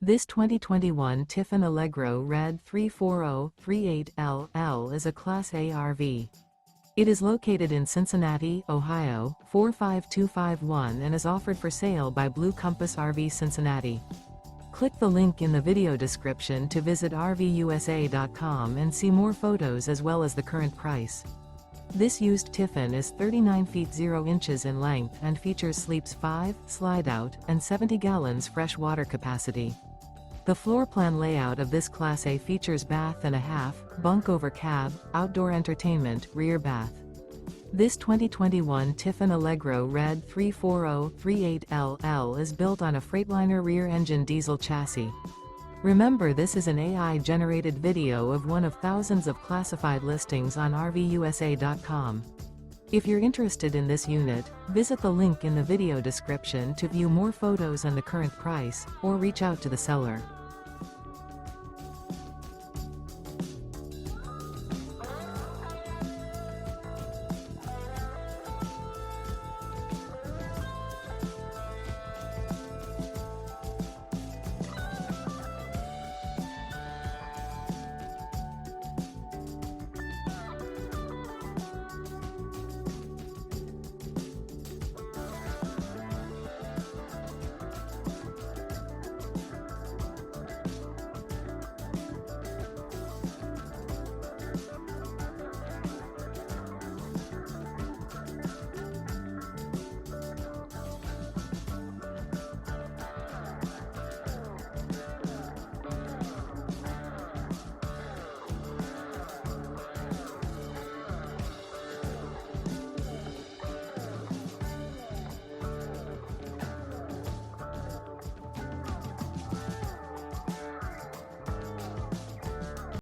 This 2021 Tiffin Allegro Red 34038LL is a Class A RV. It is located in Cincinnati, Ohio, 45251 and is offered for sale by Blue Compass RV Cincinnati. Click the link in the video description to visit RVUSA.com and see more photos as well as the current price. This used Tiffin is 39 feet 0 inches in length and features sleeps 5, slide-out, and 70 gallons fresh water capacity. The floor plan layout of this Class A features bath and a half, bunk over cab, outdoor entertainment, rear bath. This 2021 Tiffin Allegro Red 34038LL is built on a Freightliner Rear Engine Diesel chassis. Remember, this is an AI-generated video of one of thousands of classified listings on RVUSA.com. If you're interested in this unit, visit the link in the video description to view more photos and the current price, or reach out to the seller.